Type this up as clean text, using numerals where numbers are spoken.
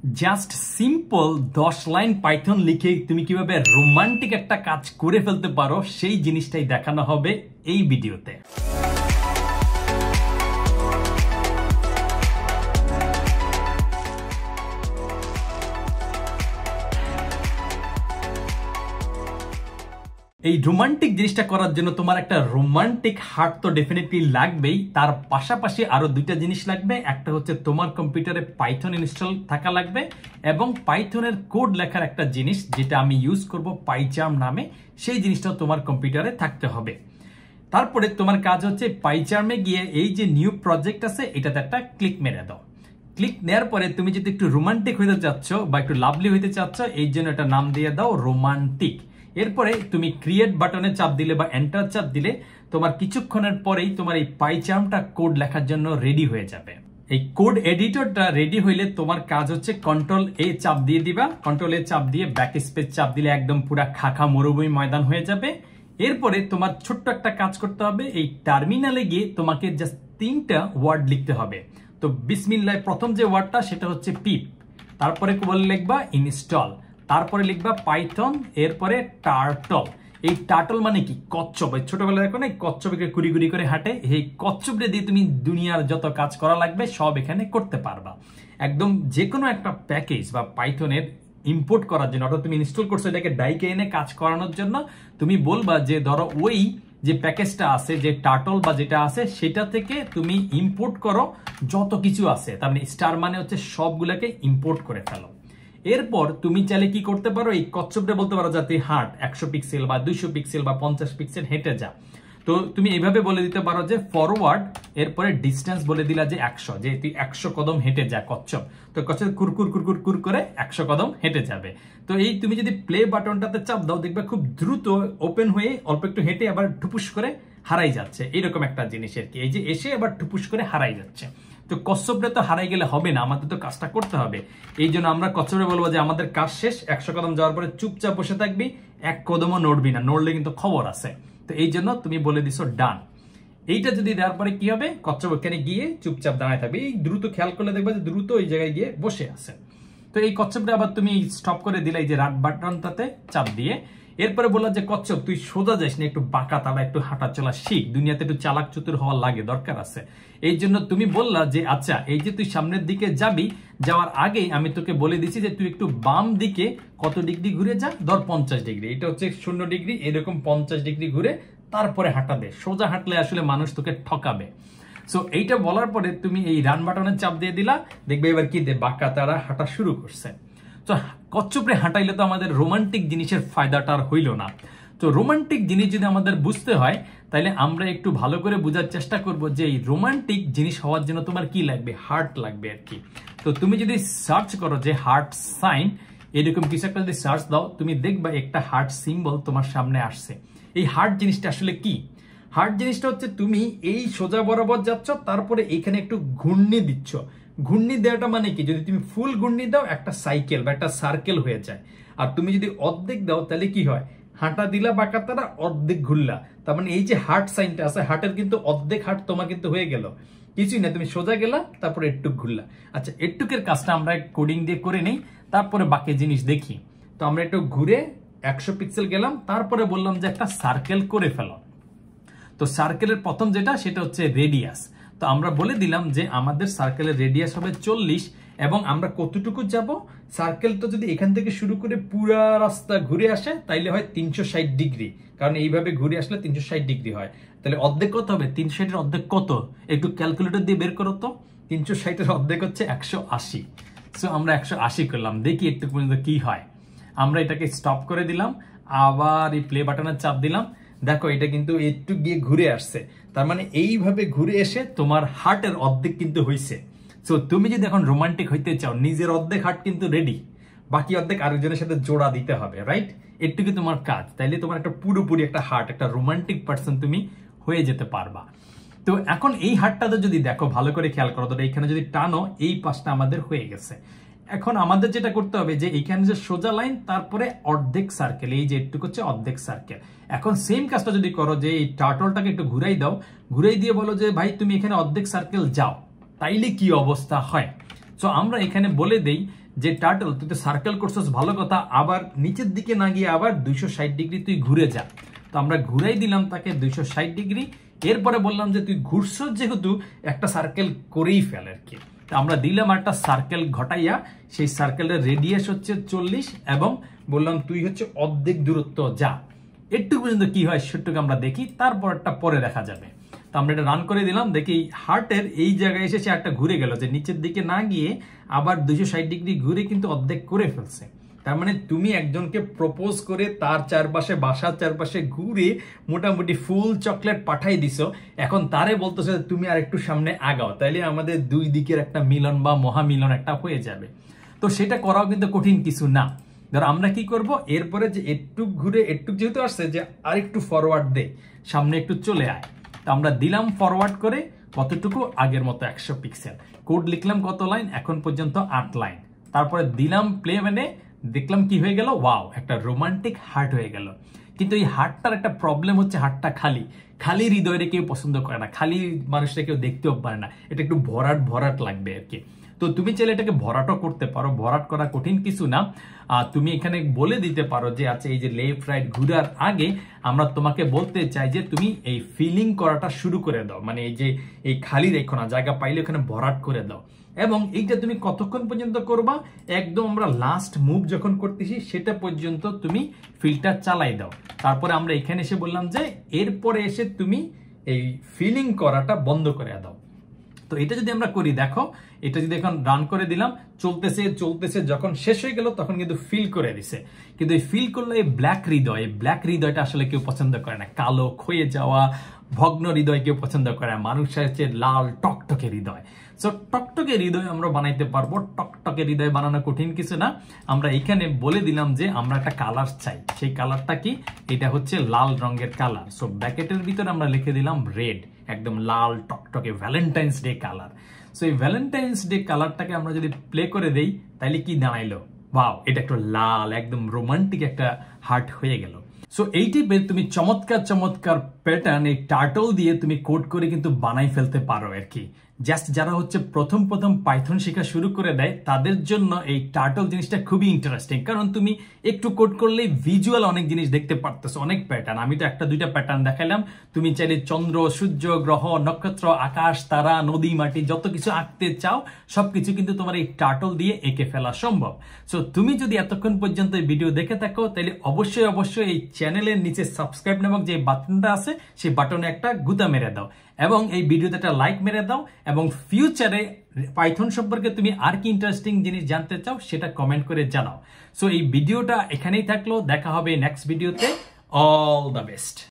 Just simple 10 line Python লিখে তুমি কিভাবে রোমান্টিক একটা কাজ করে ফেলতে পারো সেই জিনিসটাই দেখানো হবে এই ভিডিওতে। এই রোমান্টিক জিনিসটা করার জন্য তোমার একটা রোমান্টিক হার্ট তো ডেফিনেটলি লাগবেই, তার পাশাপাশি আরো দুইটা জিনিস লাগবে। একটা হচ্ছে তোমার কম্পিউটারে পাইথন ইনস্টল থাকা লাগবে এবং পাইথনের কোড লেখার একটা জিনিস যেটা আমি ইউজ করব পাইচার্ম নামে, সেই জিনিসটাও তোমার কম্পিউটারে থাকতে হবে। তারপরে তোমার কাজ হচ্ছে পাইচার্মে গিয়ে এই যে নিউ প্রজেক্ট আছে এটাতে একটা ক্লিক মেরে দাও। ক্লিক নেওয়ার পরে তুমি যদি একটু রোমান্টিক হইতে চাচ্ছ বা একটু লাভলি হইতে চাচ্ছ, এই জন্য একটা নাম দিয়ে দাও রোমান্টিক। এরপরে তুমি ক্রিয়েট বাটনে চাপ দিলে বা এন্টার চাপ দিলে তোমার কিছুক্ষণের পরেই তোমার এই পাইচার্মটা কোড লেখার জন্য রেডি হয়ে যাবে। এই কোড এডিটরটা রেডি হইলে তোমার কাজ হচ্ছে কন্ট্রোল এ চাপ দিয়ে দিবা। কন্ট্রোল এ চাপ দিয়ে ব্যাক স্পেস চাপ দিলে একদম পুরা খাখা মরুভূমি ময়দান হয়ে যাবে। এরপরে তোমার ছোট্ট একটা কাজ করতে হবে, এই টার্মিনালে গিয়ে তোমাকে জাস্ট 3টা ওয়ার্ড লিখতে হবে। তো বিসমিল্লাহ প্রথম যে ওয়ার্ডটা সেটা হচ্ছে পিপ, তারপরে লিখবা ইনস্টল, তারপরে লিখবা পাইথন, এরপরে টার্টল। এই টার্টল মানে কি? কচ্ছপ। ছোটবেলায় দেখো না কচ্ছপকে কুড়ি কুড়ি করে হাঁটে, এই কচ্ছপটা দিয়ে তুমি দুনিয়ার যত কাজ করা লাগবে সব এখানে করতে পারবা। একদম যে কোনো একটা প্যাকেজ বা পাইথনের ইম্পোর্ট করার জন্য, অর্থাৎ তুমি ইনস্টল করছো এটাকে ডাইকে এনে কাজ করানোর জন্য, তুমি বলবা যে ধরো ওই যে প্যাকেজটা আছে যে টার্টল বা যেটা আছে সেটা থেকে তুমি ইম্পোর্ট করো যত কিছু আছে, তার মানে স্টার মানে হচ্ছে সবগুলোকে ইম্পোর্ট করে ফেলো। এরপর তুমি চাইলে কি করতে পারো, এই কচ্ছপটা বলতে পারো যাতে হাঁট 100 পিক্সেল বা 200 পিক্সেল বা 50 পিক্সেল হেঁটে যা। তো তুমি এইভাবে বলে দিতে পারো যে ফরওয়ার্ড, এরপরে ডিস্টেন্স বলে দিলা যে 100, যে তুই 100 কদম হেঁটে যা কচ্ছপ। তো কচ্ছপ কুরকুর কুরকুর কুর করে 100 কদম হেঁটে যাবে। তো এই তুমি যদি প্লে বাটনটাতে চাপ দাও দেখবে খুব দ্রুত ওপেন হয়ে অল্প একটু হেঁটে আবার ঠুপুস করে হারাই যাচ্ছে। এইরকম একটা জিনিস আর কি, এই যে এসে আবার ঠুপুস করে হারাই যাচ্ছে। তো কচ্ছপটা তো হারাই গেলে হবে না, আমাদের তো কাজটা করতে হবে। এই জন্য আমরা কচ্ছপে বলবো যে আমাদের কাজ শেষ, 100 কদম যাওয়ার পরে চুপচাপ বসে থাকবি, এক কদমও নড়বি না, নড়লে কিন্তু খবর আছে। তো এই জন্য তুমি বলে দিছো ডান। এইটা যদি দেওয়ার পরে কি হবে, কচ্ছপ ওখানে গিয়ে চুপচাপ দাঁড়ায় থাকবে। এই দ্রুত খেয়াল করলে দেখবে যে দ্রুত ওই জায়গায় গিয়ে বসে আছে। তো এই কচ্ছপটা আবার তুমি স্টপ করে দিলে এই যে রাট বাটনটাতে চাপ দিয়ে। এরপরে বললাম যে কচ্ছপ তুই সোজা যাস না, একটু বাঁকা তালা একটু হাঁটা চলা শিখ, দুনিয়াতে একটু চালাক চতুর হওয়ার লাগে, দরকার আছে। এই জন্য তুমি বললা যে আচ্ছা এই যে তুই সামনের দিকে যাবি, যাওয়ার আগে আমি তোকে বলে দিচ্ছি যে তুই একটু বাম দিকে কত ডিগ্রি ঘুরে যা, ধর 50 ডিগ্রি, এটা হচ্ছে 0 ডিগ্রি, এরকম 50 ডিগ্রি ঘুরে তারপরে হাঁটা দে। সোজা হাঁটলে আসলে মানুষ তোকে ঠকাবে। সো এইটা বলার পরে তুমি এই রান বাটনের চাপ দিয়ে দিলা, দেখবে এবার কি দে বাঁকা তারা হাঁটা শুরু করছে। তো কচ্ছপে হাঁটাইলে তো আমাদের রোমান্টিক জিনিসের ফায়দাটা আর হইল না। তো রোমান্টিক জিনিস যদি আমাদের বুঝতে হয় তাহলে আমরা একটু ভালো করে বোঝার চেষ্টা করব যে এই রোমান্টিক জিনিস হওয়ার জন্য তোমার কি লাগবে, হার্ট লাগবে আর কি। তো তুমি যদি সার্চ করো যে হার্ট সাইন, এরকম কিছু একটা যদি সার্চ দাও তুমি দেখবা একটা হার্ট সিম্বল তোমার সামনে আসছে। এই হার্ট জিনিসটা আসলে কি? হার্ট জিনিসটা হচ্ছে তুমি এই সোজা বরাবর যাচ্ছ, তারপরে এখানে একটু ঘূর্ণি দিচ্ছ। ঘূর্ণি দেওয়াটা মানে কি, যদি তুমি ফুল ঘূর্ণি দাও একটা সাইকেল বা একটা সার্কেল হয়ে যায়, আর তুমি যদি অর্ধেক দাও তাহলে কি হয়, হাঁটা দিলা বাঁকা তারা অর্ধেক ঘুরলা। তার মানে এই যে হার্ট সাইনটা আছে, হার্টের কিন্তু অর্ধেক হার্ট তোমার কিন্তু হয়ে গেল, কিছুই না, তুমি সোজা গেলা তারপরে একটু ঘুরলা। আচ্ছা এটুকের কাজটা আমরা কোডিং দিয়ে করে নেই, তারপরে বাকি জিনিস দেখি। তো আমরা একটু ঘুরে 100 পিক্সেল গেলাম, তারপরে বললাম যে একটা সার্কেল করে ফেলো। তো সার্কেলের প্রথম যেটা সেটা হচ্ছে রেডিয়াস। তো আমরা বলে দিলাম যে আমাদের সার্কেলের রেডিয়াস হবে 40 এবং আমরা কতটুকু যাব, সার্কেলটা যদি এখান থেকে শুরু করে পুরা রাস্তা ঘুরে আসে তাইলে হয় 360 ডিগ্রি, কারণ এইভাবে ঘুরে আসলে 360 ডিগ্রি হয়। তাহলে অর্ধেক কত হবে, 360 এর অর্ধেক কত, একটু ক্যালকুলেটর দিয়ে বের করো তো। 360 এর অর্ধেক হচ্ছে 180। সো আমরা 180 করলাম, দেখি একটু পর্যন্ত কি হয়। আমরা এটাকে স্টপ করে দিলাম, আবার এই প্লে বাটনের চাপ দিলাম, দেখো এটা কিন্তু একটু গিয়ে ঘুরে আসছে। তার মানে এইভাবে ঘুরে এসে তোমার হার্টের অর্ধেক কিন্তু হয়েছে। সো তুমি যদি এখন রোমান্টিক হইতে চাও, নিজের অর্ধেক হার্ট কিন্তু রেডি, বাকি অর্ধেক আরেকজনের সাথে জোড়া দিতে হবে, রাইট? এটুকু তোমার কাজ, তাইলে তোমার একটা পুরোপুরি একটা হার্ট, একটা রোমান্টিক পার্সন তুমি হয়ে যেতে পারবা। তো এখন এই হার্টটাতে যদি দেখো ভালো করে খেয়াল করো, তো এইখানে যদি টানো এই পাশটা আমাদের হয়ে গেছে। এখন আমাদের যেটা করতে হবে যে এইখানে যে সোজা লাইন, তারপরে অর্ধেক সার্কেল, এই যে একটু হচ্ছে অর্ধেক সার্কেল। এখন সেম কাজটা যদি করো যে এই টার্টলটাকে একটু ঘুরাই দাও, ঘুরাই দিয়ে বলো যে ভাই তুমি এখানে অর্ধেক সার্কেল যাও, তাইলে কি অবস্থা হয়। সো আমরা এখানে বলে দেই যে টার্টল তুই তো সার্কেল করছস ভালো কথা, আবার নিচের দিকে না গিয়ে আবার 260 ডিগ্রি তুই ঘুরে যা। তো আমরা ঘুরাই দিলাম তাকে 260 ডিগ্রি। এরপরে বললাম যে তুই ঘুরছস যেহেতু একটা সার্কেল করেই ফেল আর কি। আমরা দিলাম একটা সার্কেল ঘটাইয়া, সেই সার্কেলের রেডিয়াস হচ্ছে 40 এবং বললাম তুই হচ্ছে অর্ধেক দূরত্ব যা। একটু পর্যন্ত কি হয় সেটুকু আমরা দেখি, তারপর একটা পরে দেখা যাবে। তো আমরা এটা রান করে দিলাম, দেখি হার্টের এই জায়গায় এসে সে একটা ঘুরে গেল, যে নিচের দিকে না গিয়ে আবার 260 ডিগ্রি ঘুরে কিন্তু অর্ধেক করে ফেলছে। তার মানে তুমি একজনকে প্রপোজ করে তার চারপাশে, বাসার চারপাশে ঘুরে মোটামুটি ফুল চকলেট পাঠাই দিছো, এখন তারে বলতেছে তুমি আর একটু সামনে আগাও, তাইলে আমাদের দুই দিকের একটা মিলন বা মহামিলন একটা হয়ে যাবে। তো সেটা করাও কিন্তু কঠিন কিছু না। ধর আমরা কি করব, এরপরে যে একটু ঘুরে একটু যেহেতু আসছে যে আর একটু ফরওয়ার্ড দে, সামনে একটু চলে আয়। তো আমরা দিলাম ফরওয়ার্ড করে কতটুকু, আগের মতো 100 পিক্সেল। কোড লিখলাম কত লাইন, এখন পর্যন্ত 8 লাইন। তারপরে দিলাম প্লে, মানে দেখলাম কি হয়ে গেল, ওয়াও, একটা রোমান্টিক হার্ট হয়ে গেল। কিন্তু এই হার্টটার একটা প্রবলেম হচ্ছে, হার্টটা খালি খালি হৃদয়রে কেউ পছন্দ করে না, খালি মানুষটা কেউ দেখতেও পারে না, এটা একটু ভরাট ভরাট লাগবে আর কি। তো তুমি চাইলে এটাকে ভরাটও করতে পারো, ভরাট করা কঠিন কিছু না। তুমি এখানে বলে দিতে পারো যে আচ্ছা এই যে লেফট রাইট ঘুরার আগে আমরা তোমাকে বলতে চাই যে তুমি এই ফিলিং করাটা শুরু করে দাও, মানে এই যে এই খালি রেখো না, জায়গা পাইলে ওখানে ভরাট করে দাও। এবং এইটা তুমি কতক্ষণ পর্যন্ত করবা, একদম আমরা লাস্ট মুভ যখন করতেছি সেটা পর্যন্ত তুমি ফিলটা চালাই দাও। তারপরে আমরা এখানে এসে বললাম যে এরপরে এসে তুমি এই ফিলিং করাটা বন্ধ করে দাও। তো এটা যদি আমরা করি, দেখো এটা যদি এখন রান করে দিলাম, চলতেছে চলতেছে, যখন শেষ হয়ে গেল তখন কিন্তু ফিল করে দিছে। কিন্তু এই ফিল করলে এই ব্ল্যাক হৃদয়, এই ব্ল্যাক হৃদয়টা আসলে কেউ পছন্দ করে না, কালো ক্ষয়ে যাওয়া ভগ্ন হৃদয় কেউ পছন্দ করে না, মানুষের হচ্ছে লাল টকটকে হৃদয়। সো টকটকে হৃদয় আমরা বানাইতে পারবো, টকটকে হৃদয় বানানো কঠিন কিছু না। আমরা এখানে বলে দিলাম যে আমরা একটা কালার চাই, সেই কালারটা কি, এটা হচ্ছে লাল রঙের কালার। সো ব্র্যাকেটের ভিতরে আমরা লিখে দিলাম রেড, একদম লাল টকটকে ভ্যালেন্টাইন্স ডে কালার। সো এই ভ্যালেন্টাইন্স ডে কালারটাকে আমরা যদি প্লে করে দেই তাহলে কি দাঁড়াইলো, ওয়াও, এটা একটা লাল একদম রোমান্টিক একটা হার্ট হয়ে গেল। সো এই টাইপের তুমি চমৎকার চমৎকার প্যাটার্ন এই টার্টল দিয়ে তুমি কোড করে কিন্তু বানাই ফেলতে পারো আর কি। জাস্ট যারা হচ্ছে প্রথম প্রথম পাইথন শেখা শুরু করে দেয় তাদের জন্য এই টার্টল জিনিসটা খুবই ইন্টারেস্টিং, কারণ তুমি একটু কোড করলেই ভিজুয়াল অনেক জিনিস দেখতে পারতেছো, অনেক প্যাটার্ন। আমি তো একটা দুইটা প্যাটার্ন দেখাইলাম, তুমি চাইলে চন্দ্র, সূর্য, গ্রহ, নক্ষত্র, আকাশ, তারা, নদী, মাটি যত কিছু আঁকতে চাও সবকিছু কিন্তু তোমার এই টার্টল দিয়ে এঁকে ফেলা সম্ভব। সো তুমি যদি এতক্ষণ পর্যন্ত এই ভিডিও দেখে থাকো তাহলে অবশ্যই অবশ্যই এই চ্যানেলের নিচে সাবস্ক্রাইব নামক যে বাটনটা আছে সেই বাটনে একটা গুতা মেরে দাও এবং এই ভিডিওতে একটা লাইক মেরে দাও, এবং ফিউচারে পাইথন সম্পর্কে তুমি আর কি ইন্টারেস্টিং জিনিস জানতে চাও সেটা কমেন্ট করে জানাও। সো এই ভিডিওটা এখানেই থাকলো, দেখা হবে নেক্সট ভিডিওতে। All the best.